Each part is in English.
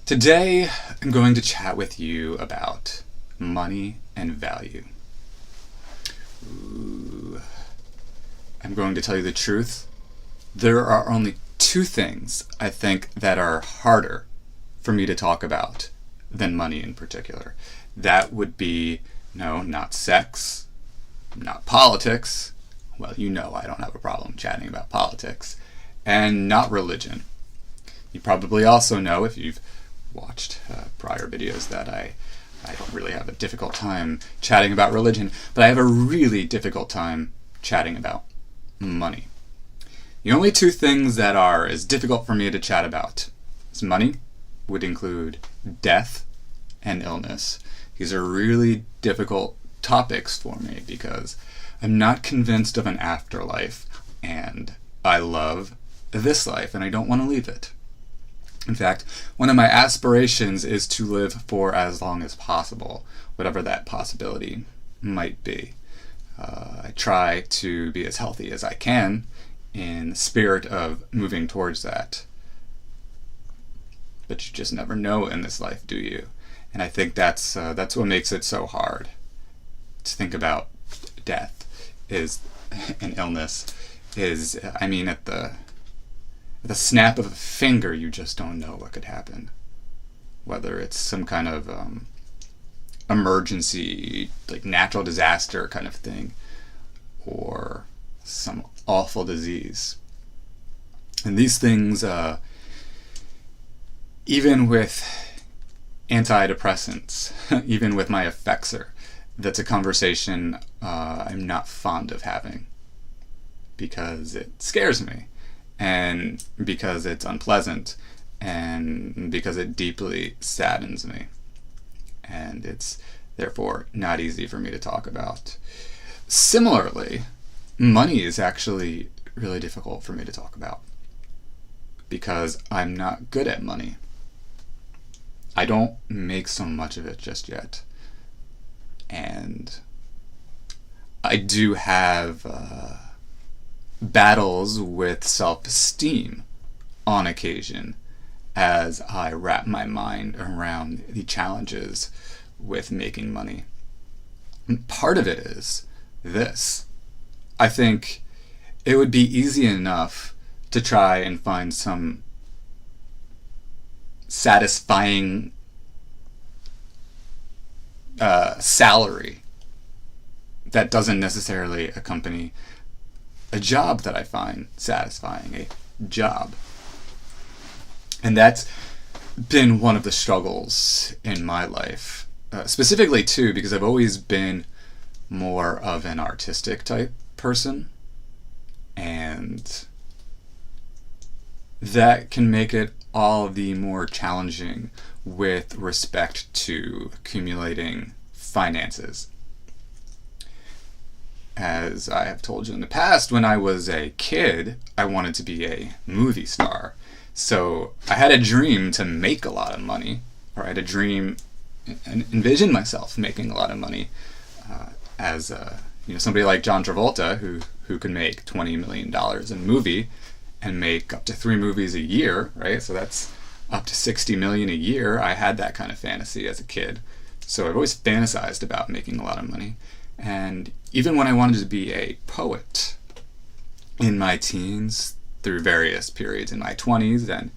Today, I'm going to chat with you about money and value. I'm going to tell you the truth. There are only two things I think that are harder for me to talk about than money in particular. That would be, no, not sex, not politics. Well, you know I don't have a problem chatting about politics. And not religion. You probably also know, if you've watched prior videos, that I don't really have a difficult time chatting about religion, but I have a really difficult time chatting about money. The only two things that are as difficult for me to chat about is money, would include death and illness. These are really difficult topics for me because I'm not convinced of an afterlife, and I love this life and I don't want to leave it. In fact, one of my aspirations is to live for as long as possible, whatever that possibility might be. I try to be as healthy as I can in the spirit of moving towards that. But you just never know in this life, do you? And I think that's what makes it so hard to think about death and illness is, at the snap of a finger, you just don't know what could happen. Whether it's some kind of emergency, like natural disaster kind of thing, or some awful disease. And these things, even with antidepressants, even with my Effexor, that's a conversation I'm not fond of having because it scares me, and because it's unpleasant, and because it deeply saddens me, and it's therefore not easy for me to talk about. Similarly, money is actually really difficult for me to talk about because I'm not good at money. I don't make so much of it just yet, and I do have battles with self-esteem on occasion as I wrap my mind around the challenges with making money. And part of it is this. I think it would be easy enough to try and find some satisfying salary that doesn't necessarily accompany a job that I find satisfying, a job. And that's been one of the struggles in my life, specifically too, because I've always been more of an artistic type person, and that can make it all the more challenging with respect to accumulating finances. As I have told you in the past, when I was a kid, I wanted to be a movie star. So I had a dream to make a lot of money, or I had a dream and envision myself making a lot of money as somebody like John Travolta who can make $20 million in a movie and make up to 3 movies a year, right? So that's up to $60 million a year. I had that kind of fantasy as a kid. So I've always fantasized about making a lot of money. And even when I wanted to be a poet in my teens, through various periods in my 20s, and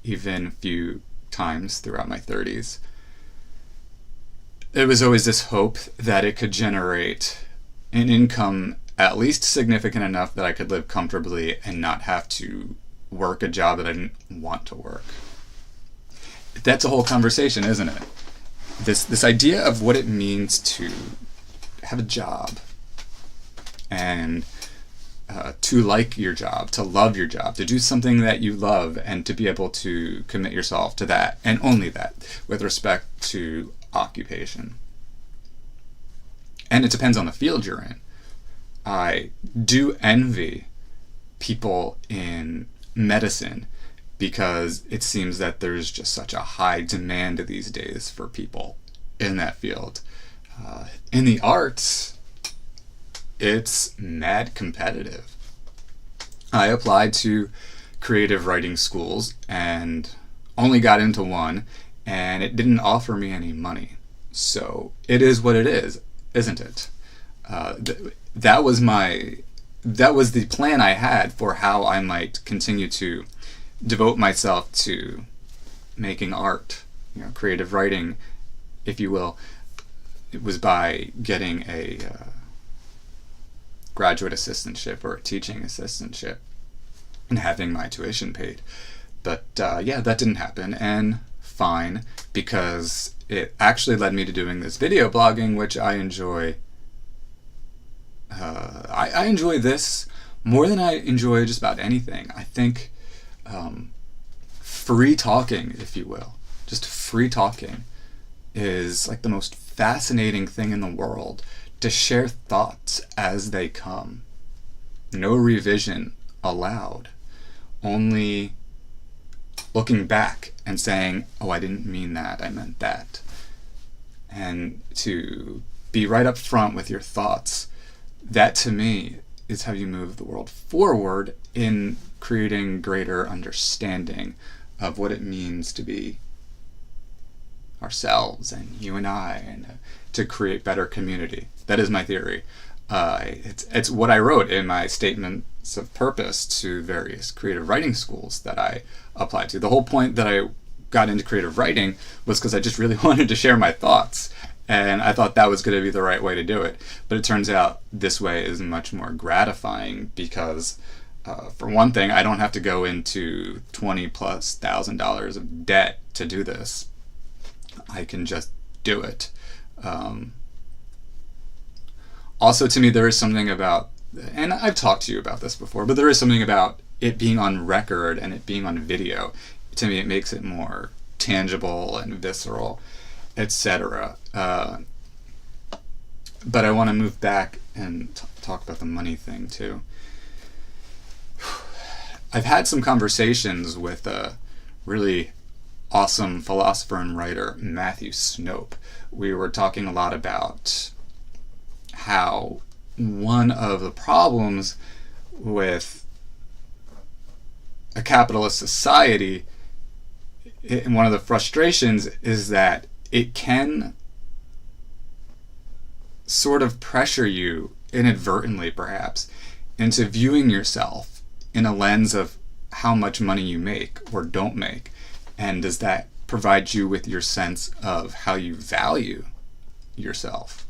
even a few times throughout my 30s, there was always this hope that it could generate an income at least significant enough that I could live comfortably and not have to work a job that I didn't want to work. That's a whole conversation, isn't it? This idea of what it means to have a job and to like your job, to love your job, to do something that you love, and to be able to commit yourself to that and only that with respect to occupation. And it depends on the field you're in. I do envy people in medicine because it seems that there's just such a high demand these days for people in that field. In the arts, it's mad competitive. I applied to creative writing schools, and only got into one, and it didn't offer me any money. So it is what it is, isn't it? That was the plan I had for how I might continue to devote myself to making art, creative writing, if you will. It was by getting a graduate assistantship or a teaching assistantship and having my tuition paid. But yeah, that didn't happen, and fine, because it actually led me to doing this video blogging, which I enjoy. I enjoy this more than I enjoy just about anything. I think free talking, if you will, just free talking, is like the most fascinating thing in the world. To share thoughts as they come. No revision allowed. Only looking back and saying, oh, I didn't mean that, I meant that. And to be right up front with your thoughts, that to me is how you move the world forward in creating greater understanding of what it means to be ourselves and you and I, and to create better community. That is my theory. It's what I wrote in my statements of purpose to various creative writing schools that I applied to. The whole point that I got into creative writing was because I just really wanted to share my thoughts, and I thought that was going to be the right way to do it. But it turns out this way is much more gratifying because, for one thing, I don't have to go into $20,000+ of debt to do this. I can just do it. Also, to me, there is something about, and I've talked to you about this before, but there is something about it being on record and it being on video. To me, it makes it more tangible and visceral, etc. But I want to move back and talk about the money thing too. I've had some conversations with a really awesome philosopher and writer, Matthew Snope. We were talking a lot about how one of the problems with a capitalist society, and one of the frustrations, is that it can sort of pressure you, inadvertently perhaps, into viewing yourself in a lens of how much money you make or don't make. And does that provide you with your sense of how you value yourself?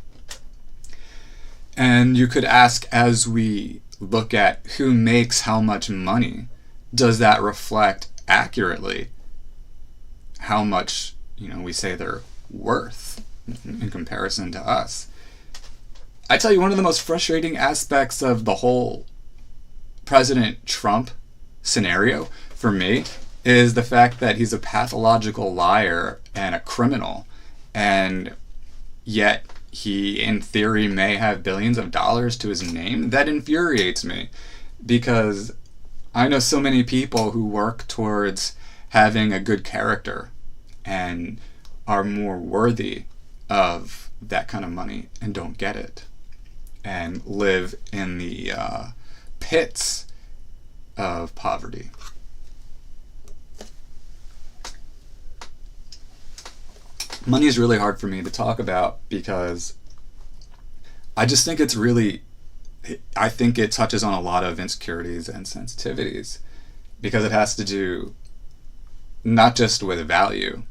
And you could ask, as we look at who makes how much money, does that reflect accurately how much, we say they're worth in comparison to us? I tell you, one of the most frustrating aspects of the whole President Trump scenario for me is the fact that he's a pathological liar and a criminal, and yet he, in theory, may have billions of dollars to his name. That infuriates me, because I know so many people who work towards having a good character and are more worthy of that kind of money and don't get it, and live in the pits of poverty. Money is really hard for me to talk about because I just think I think it touches on a lot of insecurities and sensitivities, because it has to do not just with value.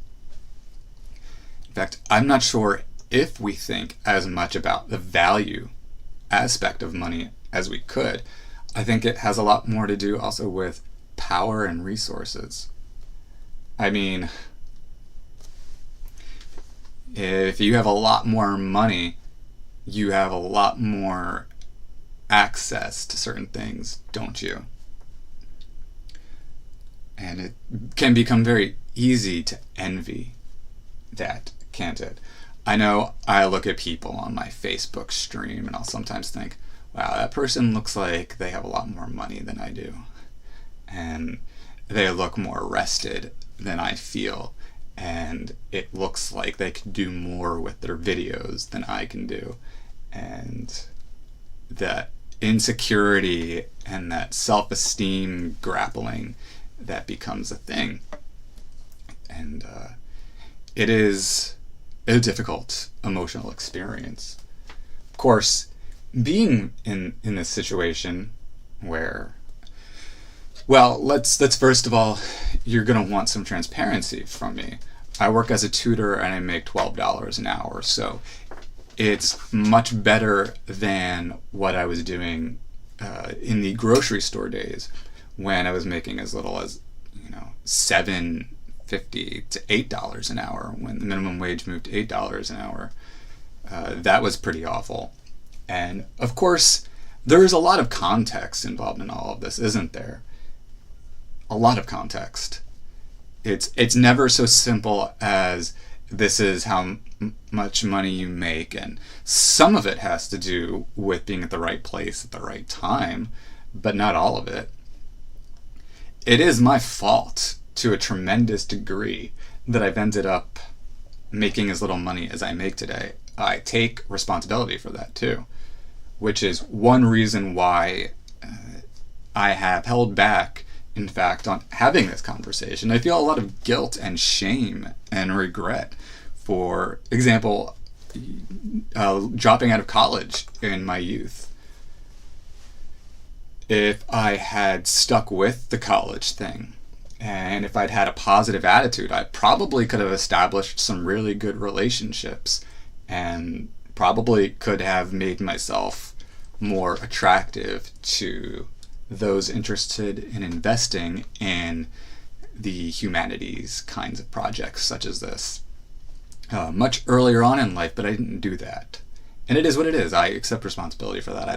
In fact, I'm not sure if we think as much about the value aspect of money as we could. I think it has a lot more to do also with power and resources. I mean, if you have a lot more money, you have a lot more access to certain things, don't you? And it can become very easy to envy that, can't it? I know I look at people on my Facebook stream and I'll sometimes think, wow, that person looks like they have a lot more money than I do. And they look more rested than I feel. And it looks like they could do more with their videos than I can do. And that insecurity and that self-esteem grappling that becomes a thing it is a difficult emotional experience. Of course, being in this situation where, well, let's first of all, you're going to want some transparency from me. I work as a tutor and I make $12 an hour, so it's much better than what I was doing in the grocery store days, when I was making as little as, $7.50 to $8 an hour. When the minimum wage moved to $8 an hour, that was pretty awful. And of course, there's a lot of context involved in all of this, isn't there? A lot of context. It's never so simple as this is how much money you make, and some of it has to do with being at the right place at the right time, but not all of it. It is my fault to a tremendous degree that I've ended up making as little money as I make today. I take responsibility for that too, which is one reason why I have held back, in fact, on having this conversation. I feel a lot of guilt and shame and regret. For example, dropping out of college in my youth. If I had stuck with the college thing, and if I'd had a positive attitude, I probably could have established some really good relationships, and probably could have made myself more attractive to those interested in investing in the humanities kinds of projects such as this. Much earlier on in life, but I didn't do that. And it is what it is. I accept responsibility for that. I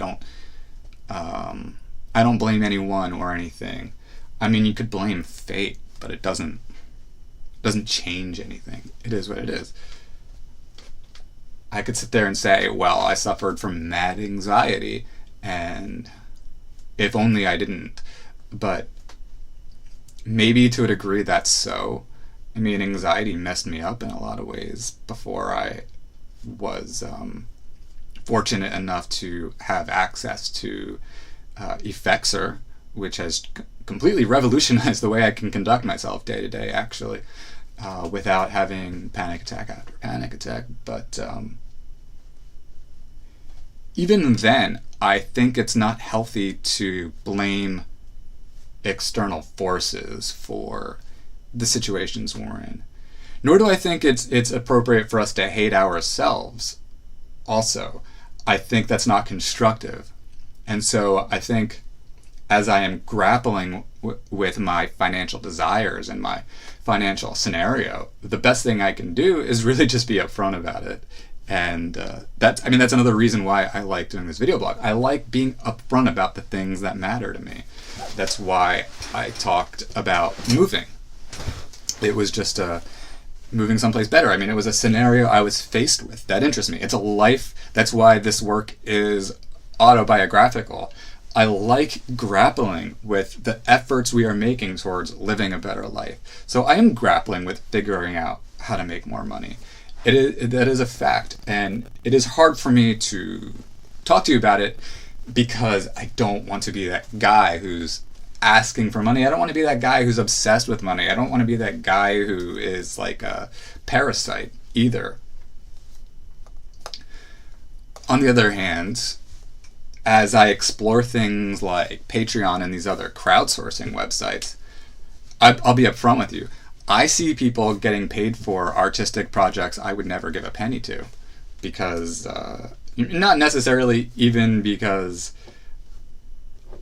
don't blame anyone or anything. I mean, you could blame fate, but it doesn't change anything. It is what it is. I could sit there and say, well, I suffered from mad anxiety, and if only I didn't. But maybe to a degree that's so. I mean, anxiety messed me up in a lot of ways before I was fortunate enough to have access to Effexor, which has completely revolutionized the way I can conduct myself day to day, actually, without having panic attack after panic attack. But even then, I think it's not healthy to blame external forces for the situations we're in. Nor do I think it's appropriate for us to hate ourselves also. I think that's not constructive. And so I think as I am grappling with my financial desires and my financial scenario, the best thing I can do is really just be upfront about it. And that's another reason why I like doing this video blog. I like being upfront about the things that matter to me. That's why I talked about moving. It was just moving someplace better. I mean, it was a scenario I was faced with that interests me. It's a life. That's why this work is autobiographical. I like grappling with the efforts we are making towards living a better life. So I am grappling with figuring out how to make more money. That is a fact, and it is hard for me to talk to you about it because I don't want to be that guy who's asking for money. I don't want to be that guy who's obsessed with money. I don't want to be that guy who is like a parasite either. On the other hand, as I explore things like Patreon and these other crowdsourcing websites, I'll be upfront with you. I see people getting paid for artistic projects I would never give a penny to, because not necessarily even because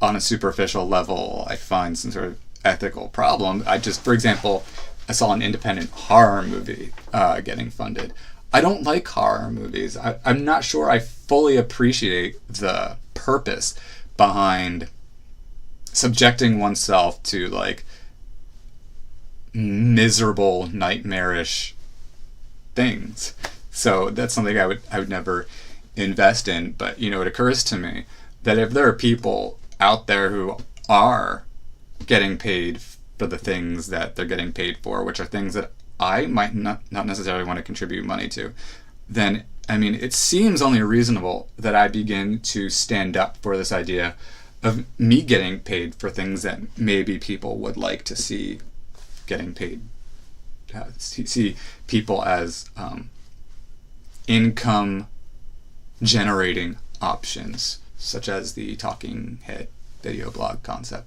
on a superficial level I find some sort of ethical problem. For example, I saw an independent horror movie getting funded. I don't like horror movies. I'm not sure I fully appreciate the purpose behind subjecting oneself to like miserable, nightmarish things. So that's something I would never invest in. But it occurs to me that if there are people out there who are getting paid for the things that they're getting paid for, which are things that I might not necessarily want to contribute money to, then it seems only reasonable that I begin to stand up for this idea of me getting paid for things that maybe people would like to see getting paid see people as income generating options, such as the talking head video blog concept.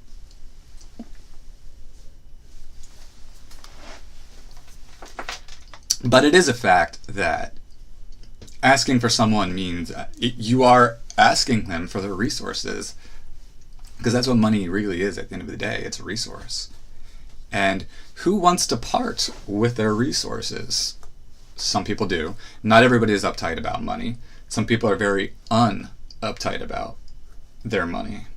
But it is a fact that asking for someone means you are asking them for their resources, because that's what money really is at the end of the day. It's a resource. And who wants to part with their resources? Some people do. Not everybody is uptight about money. Some people are very uptight about their money.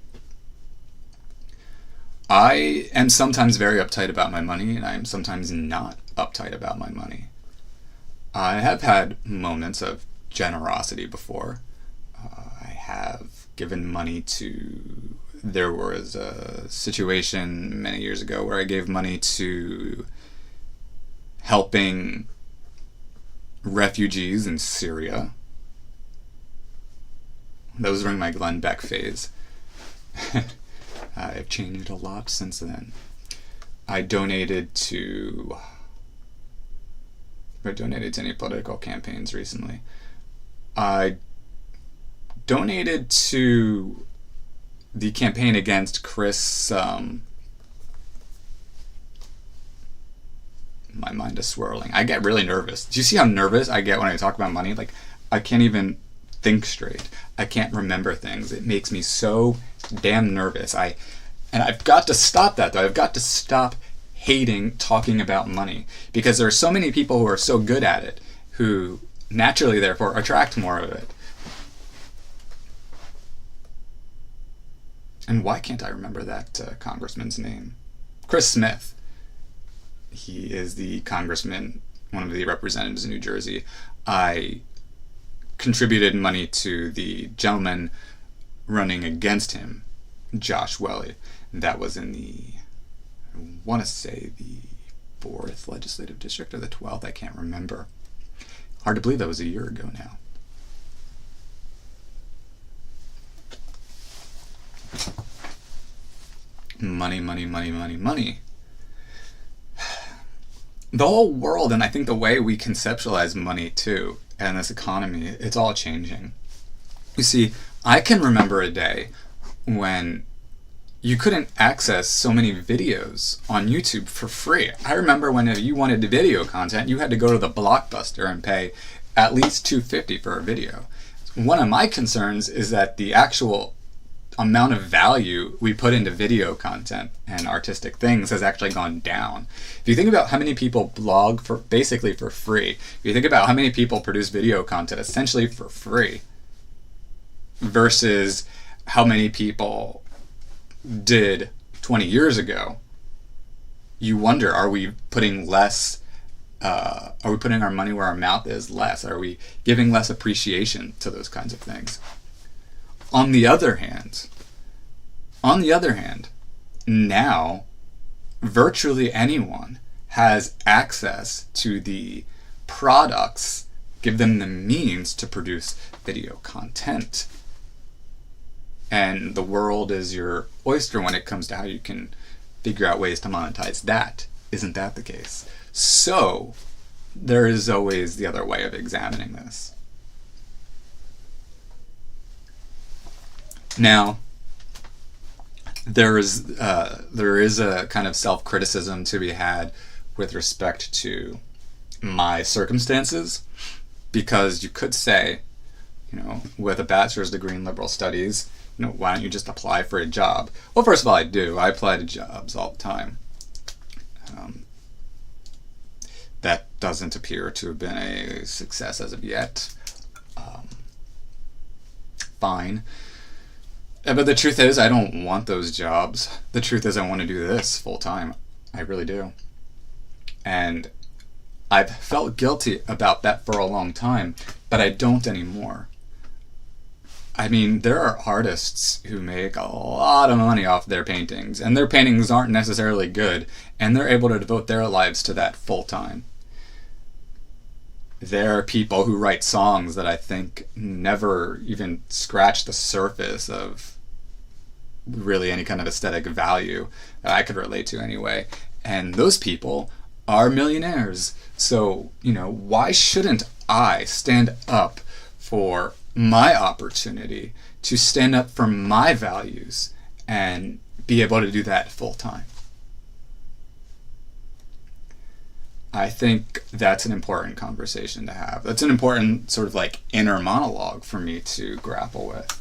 I am sometimes very uptight about my money, and I am sometimes not uptight about my money. I have had moments of generosity before. I have given money to... There was a situation many years ago where I gave money to helping refugees in Syria. That was during my Glenn Beck phase. I've changed a lot since then. I donated to any political campaigns recently. I donated to the campaign against Chris, my mind is swirling. I get really nervous. Do you see how nervous I get when I talk about money? Like, I can't even think straight. I can't remember things. It makes me so damn nervous. And I've got to stop that, though. I've got to stop hating talking about money, because there are so many people who are so good at it, who naturally, therefore, attract more of it. And why can't I remember that congressman's name? Chris Smith. He is the congressman, one of the representatives in New Jersey. I contributed money to the gentleman running against him, Josh Welly. That was in I want to say the 4th legislative district or the 12th. I can't remember. Hard to believe that was a year ago now. Money, money, money, money, money. The whole world, and I think the way we conceptualize money too, and this economy, it's all changing. You see, I can remember a day when you couldn't access so many videos on YouTube for free. I remember when if you wanted video content, you had to go to the Blockbuster and pay at least $2.50 for a video. One of my concerns is that the actual amount of value we put into video content and artistic things has actually gone down. If you think about how many people blog basically for free, if you think about how many people produce video content essentially for free versus how many people did 20 years ago, you wonder, are we putting are we putting our money where our mouth is less? Are we giving less appreciation to those kinds of things? On the other hand, now virtually anyone has access to the products, give them the means to produce video content. And the world is your oyster when it comes to how you can figure out ways to monetize that. Isn't that the case? So there is always the other way of examining this. Now, there is a kind of self-criticism to be had with respect to my circumstances, because you could say, with a bachelor's degree in liberal studies, why don't you just apply for a job? Well, first of all, I do. I apply to jobs all the time. That doesn't appear to have been a success as of yet. Fine. But the truth is, I don't want those jobs. The truth is, I want to do this full time. I really do. And I've felt guilty about that for a long time, but I don't anymore. I mean, there are artists who make a lot of money off their paintings, and their paintings aren't necessarily good, and they're able to devote their lives to that full time. There are people who write songs that I think never even scratch the surface of really any kind of aesthetic value that I could relate to anyway. And those people are millionaires. So, why shouldn't I stand up for my opportunity to stand up for my values and be able to do that full time? I think that's an important conversation to have. That's an important sort of like inner monologue for me to grapple with.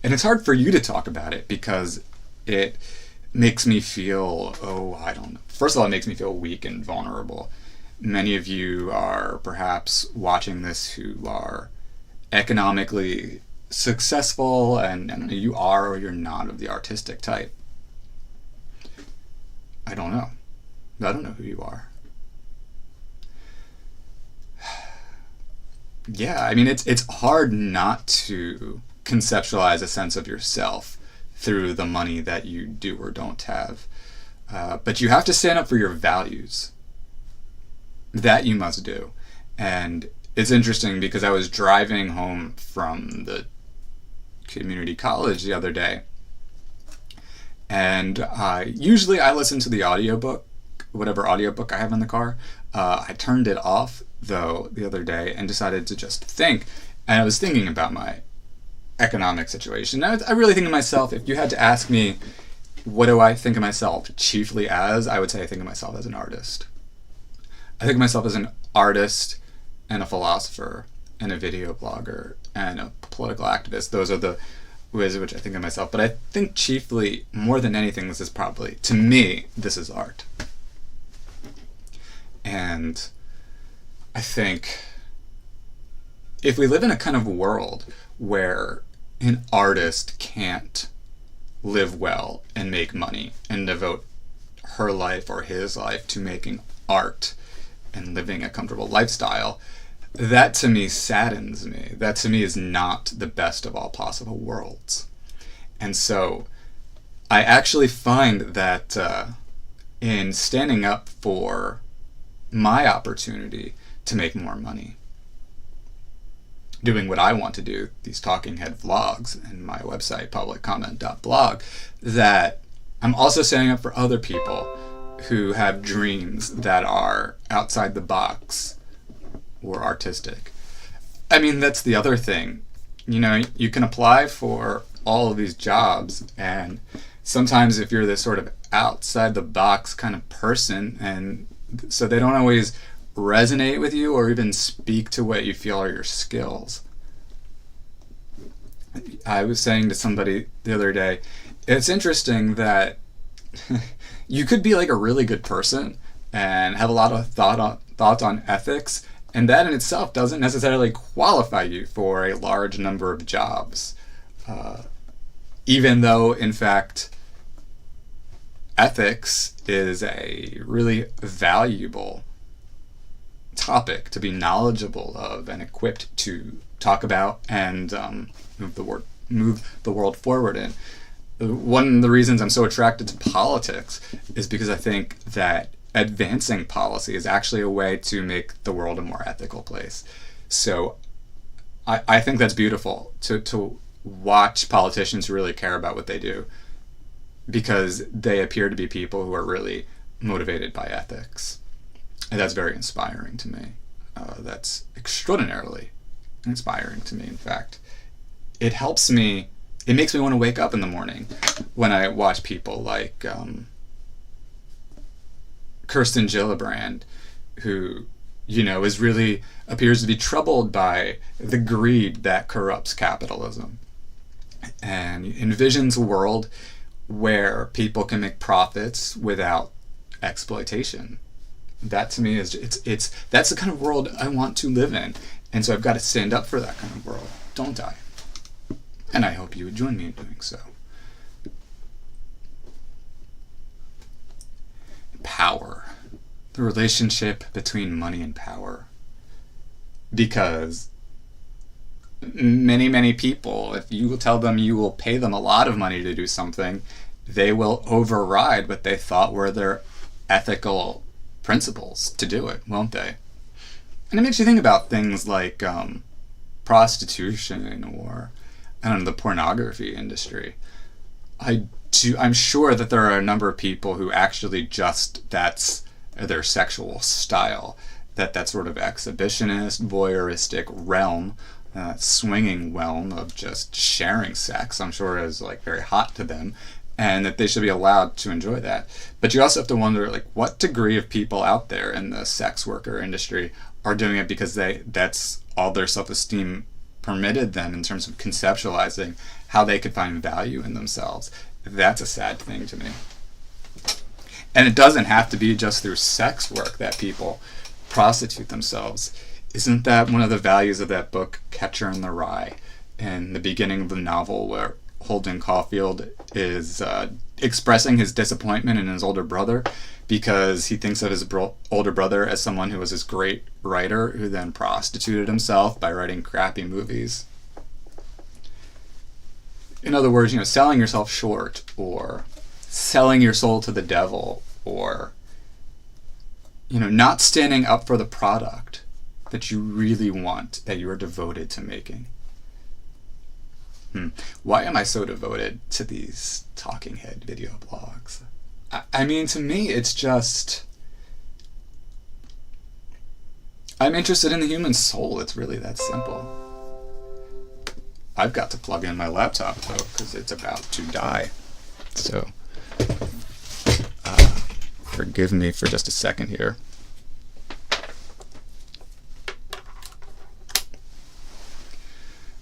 And it's hard for you to talk about it because it makes me feel, I don't know. First of all, it makes me feel weak and vulnerable. Many of you are perhaps watching this who are economically successful, and I don't know, you are or you're not of the artistic type. I don't know. I don't know who you are. Yeah, I mean, it's hard not to conceptualize a sense of yourself through the money that you do or don't have. But you have to stand up for your values. That you must do. And it's interesting because I was driving home from the community college the other day, and usually I listen to the audiobook, whatever audiobook I have in the car. I turned it off, though, the other day and decided to just think. And I was thinking about my economic situation. I really think of myself, if you had to ask me, what do I think of myself chiefly as, I would say I think of myself as an artist. I think of myself as an artist and a philosopher and a video blogger and a political activist. Those are the ways in which I think of myself. But I think chiefly, more than anything, this is probably, to me, this is art. And I think if we live in a kind of world where an artist can't live well and make money and devote her life or his life to making art and living a comfortable lifestyle, that to me saddens me. That to me is not the best of all possible worlds. And so I actually find that in standing up for my opportunity to make more money, doing what I want to do, these talking head vlogs and my website, publiccomment.blog, that I'm also standing up for other people who have dreams that are outside the box or artistic. I mean, that's the other thing. You can apply for all of these jobs, and sometimes if you're this sort of outside the box kind of person, and so they don't always resonate with you or even speak to what you feel are your skills. I was saying to somebody the other day, it's interesting that you could be like a really good person and have a lot of thoughts on ethics, and that in itself doesn't necessarily qualify you for a large number of jobs. Even though, in fact, ethics is a really valuable topic to be knowledgeable of and equipped to talk about and move the world forward in. One of the reasons I'm so attracted to politics is because I think that advancing policy is actually a way to make the world a more ethical place. So I think that's beautiful to watch politicians who really care about what they do, because they appear to be people who are really motivated by ethics. And that's very inspiring to me. That's extraordinarily inspiring to me, in fact. It helps me, it makes me want to wake up in the morning when I watch people like Kirsten Gillibrand, who, is really appears to be troubled by the greed that corrupts capitalism and envisions a world where people can make profits without exploitation. That to me is that's the kind of world I want to live in, and so I've got to stand up for that kind of world, don't I? And I hope you would join me in doing so. Power. The relationship between money and power. Because many people, if you will tell them you will pay them a lot of money to do something, they will override what they thought were their ethical principles to do it, won't they? And it makes you think about things like prostitution or, the pornography industry. I'm sure that there are a number of people who actually just, that's their sexual style. That sort of exhibitionist, voyeuristic realm, swinging realm of just sharing sex, I'm sure is like very hot to them, and that they should be allowed to enjoy that. But you also have to wonder, like, what degree of people out there in the sex worker industry are doing it because that's all their self-esteem permitted them in terms of conceptualizing how they could find value in themselves. That's a sad thing to me. And it doesn't have to be just through sex work that people prostitute themselves. Isn't that one of the values of that book, Catcher in the Rye, in the beginning of the novel, where Holden Caulfield is expressing his disappointment in his older brother because he thinks of his older brother as someone who was this great writer who then prostituted himself by writing crappy movies? In other words, selling yourself short, or selling your soul to the devil, or not standing up for the product that you really want, that you are devoted to making. Why am I so devoted to these talking head video blogs? I mean, to me, it's just, I'm interested in the human soul. It's really that simple. I've got to plug in my laptop, though, because it's about to die. So, forgive me for just a second here.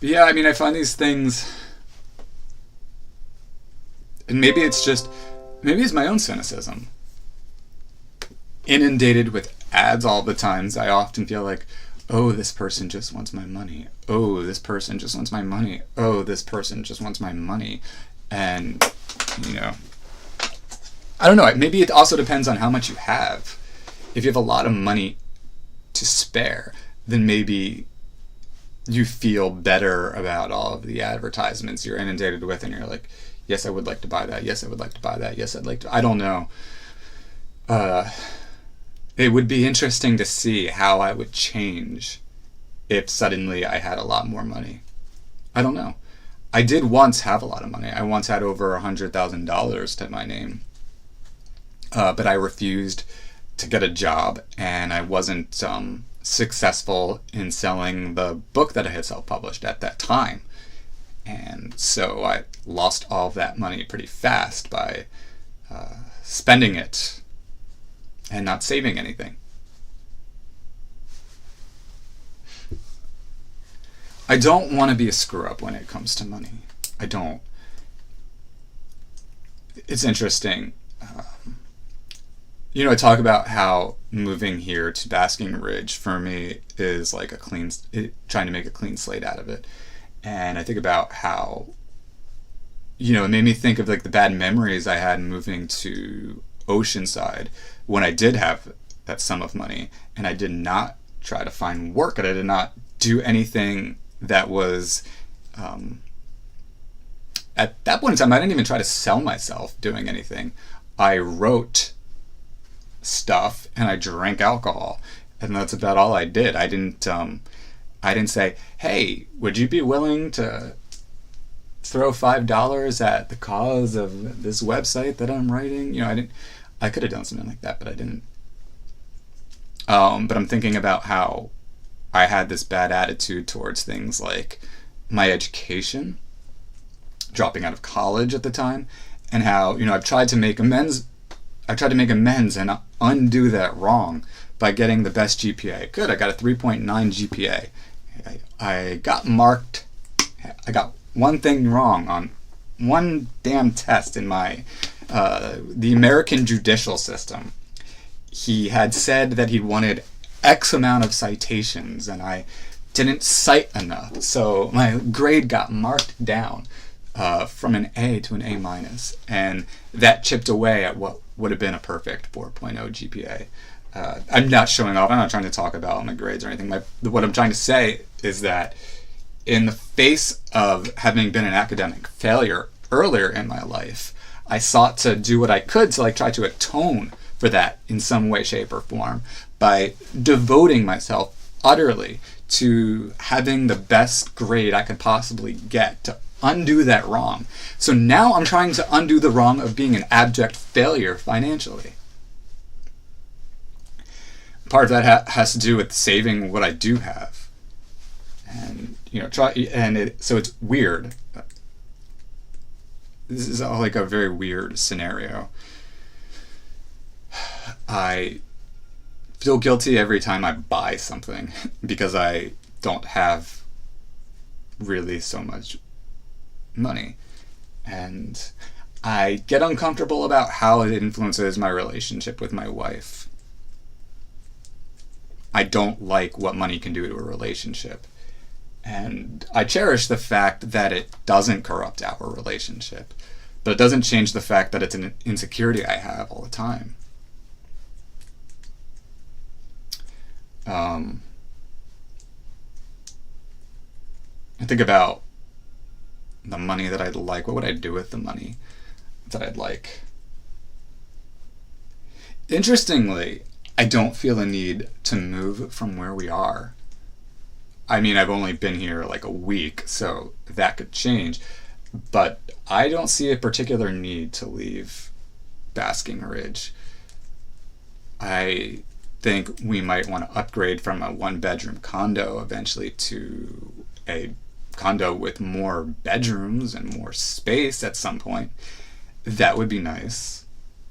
But yeah, I mean, I find these things, and maybe it's my own cynicism. Inundated with ads all the times, I often feel like, oh, this person just wants my money. Oh, this person just wants my money. Oh, this person just wants my money. And, I don't know, maybe it also depends on how much you have. If you have a lot of money to spare, then maybe you feel better about all of the advertisements you're inundated with, and you're like, yes, I would like to buy that. Yes, I would like to buy that. Yes, I'd like to. I don't know. It would be interesting to see how I would change if suddenly I had a lot more money. I don't know. I did once have a lot of money. I once had over $100,000 to my name. But I refused to get a job, and I wasn't successful in selling the book that I had self-published at that time. And so I lost all of that money pretty fast by spending it and not saving anything. I don't want to be a screw-up when it comes to money. I don't. It's interesting. I talk about how moving here to Basking Ridge for me is like trying to make a clean slate out of it. And I think about how, it made me think of like the bad memories I had moving to Oceanside when I did have that sum of money, and I did not try to find work, and I did not do anything that was, at that point in time, I didn't even try to sell myself doing anything. I wrote stuff and I drank alcohol, and that's about all I did. I didn't say, hey, would you be willing to throw $5 at the cause of this website that I'm writing? I could have done something like that, but I didn't. But I'm thinking about how I had this bad attitude towards things like my education, dropping out of college at the time, and how, I've tried to make amends and undo that wrong by getting the best GPA I could. I got a 3.9 GPA. I got one thing wrong on one damn test in my the American judicial system. He had said that he wanted X amount of citations, and I didn't cite enough, so my grade got marked down from an A to an A minus, and that chipped away at what would have been a perfect 4.0 GPA. I'm not showing off. I'm not trying to talk about my grades or anything. What I'm trying to say is that in the face of having been an academic failure earlier in my life, I sought to do what I could to try to atone for that in some way, shape, or form by devoting myself utterly to having the best grade I could possibly get to undo that wrong. So now I'm trying to undo the wrong of being an abject failure financially. part of that has to do with saving what I do have, and so it's weird. This is like a very weird scenario. I feel guilty every time I buy something because I don't have really so much money, and I get uncomfortable about how it influences my relationship with my wife. I don't like what money can do to a relationship. And I cherish the fact that it doesn't corrupt our relationship. But it doesn't change the fact that it's an insecurity I have all the time. I think about the money that I'd like. What would I do with the money that I'd like? Interestingly, I don't feel a need to move from where we are. I mean, I've only been here like a week, so that could change. But I don't see a particular need to leave Basking Ridge. I think we might want to upgrade from a one-bedroom condo eventually to a condo with more bedrooms and more space at some point. That would be nice,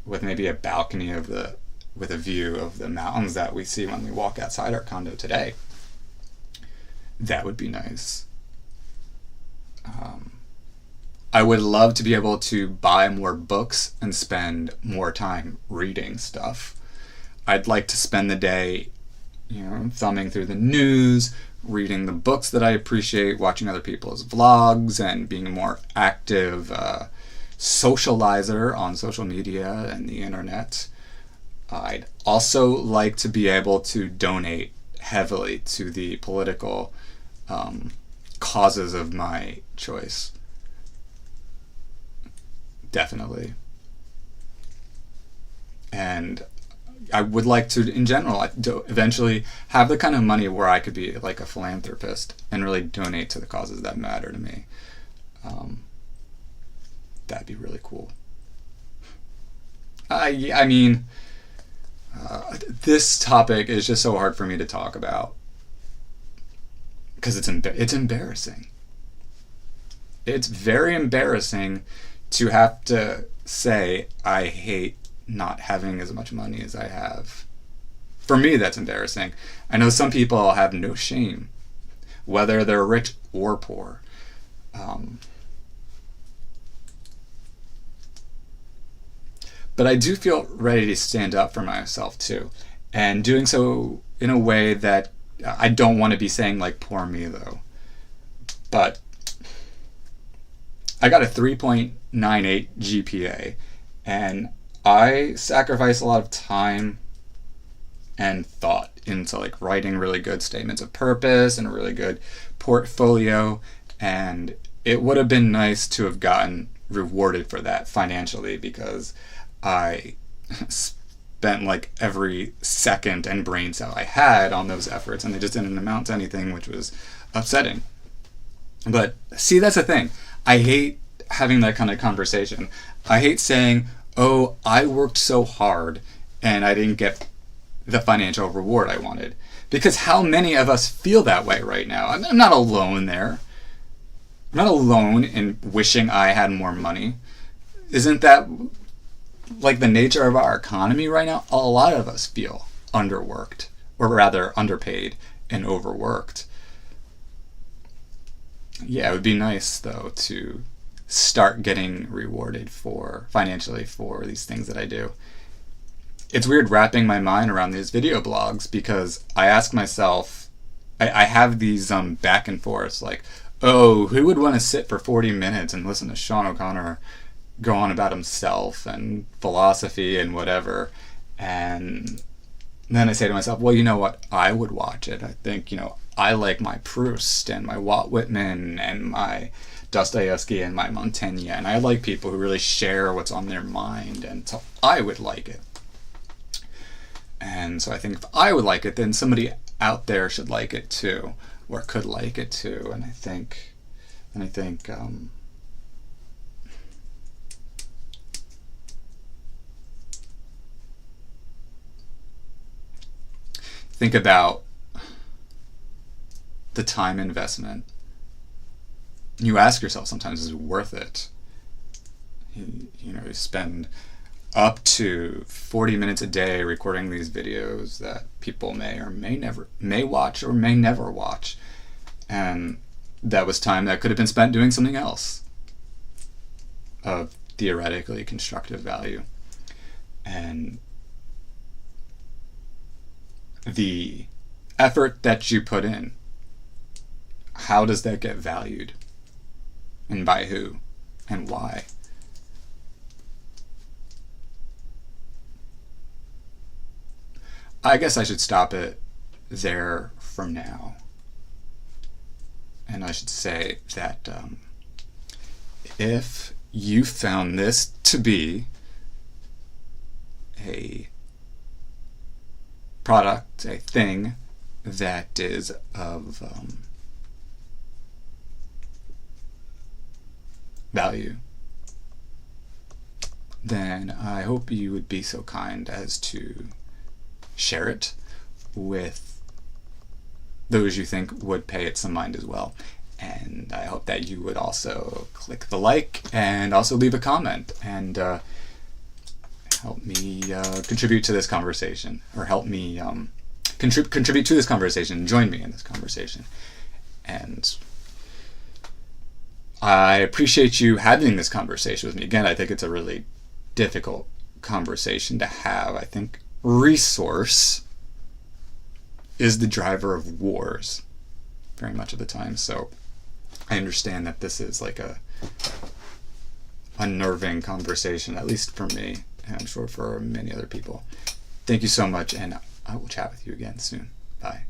with maybe a balcony with a view of the mountains that we see when we walk outside our condo today. That would be nice. I would love to be able to buy more books and spend more time reading stuff. I'd like to spend the day, thumbing through the news, reading the books that I appreciate, watching other people's vlogs, and being a more active socializer on social media and the internet. I'd also like to be able to donate heavily to the political causes of my choice. Definitely. And I would like to, in general, eventually have the kind of money where I could be like a philanthropist and really donate to the causes that matter to me. That'd be really cool. This topic is just so hard for me to talk about because it's embarrassing. It's very embarrassing to have to say I hate not having as much money as I have. For me, that's embarrassing. I know some people have no shame, whether they're rich or poor. But I do feel ready to stand up for myself too, and doing so in a way that I don't want to be saying like poor me though. But I got a 3.98 GPA, and I sacrifice a lot of time and thought into like writing really good statements of purpose and a really good portfolio, and it would have been nice to have gotten rewarded for that financially because I spent like every second and brain cell I had on those efforts, and they just didn't amount to anything, which was upsetting. But see, that's the thing. I hate having that kind of conversation. I hate saying, oh, I worked so hard and I didn't get the financial reward I wanted. Because how many of us feel that way right now? I'm not alone there. I'm not alone in wishing I had more money. Isn't that like the nature of our economy right now? A lot of us feel underworked, or rather underpaid and overworked. Yeah, it would be nice though to start getting rewarded financially for these things that I do. It's weird wrapping my mind around these video blogs because I ask myself, I have these back and forths like, oh, who would want to sit for 40 minutes and listen to Sean O'Connor go on about himself and philosophy and whatever? And then I say to myself, well, you know what? I would watch it. I think, I like my Proust and my Walt Whitman and my Dostoevsky and my Montaigne, and I like people who really share what's on their mind, and so I would like it. And so I think if I would like it, then somebody out there should like it too, or could like it too. And I think think about the time investment. You ask yourself sometimes, is it worth it? You spend up to 40 minutes a day recording these videos that people may watch or may never watch. And that was time that could have been spent doing something else of theoretically constructive value. And the effort that you put in, how does that get valued? And by who? And why? I guess I should stop it there for now. And I should say that if you found this to be a product, a thing that is of value, then I hope you would be so kind as to share it with those you think would pay it some mind as well. And I hope that you would also click the like and also leave a comment and help me contribute to this conversation, or help me contribute to this conversation, join me in this conversation. And I appreciate you having this conversation with me. Again, I think it's a really difficult conversation to have. I think resource is the driver of wars very much of the time. So I understand that this is like a unnerving conversation, at least for me, and I'm sure for many other people. Thank you so much, and I will chat with you again soon. Bye.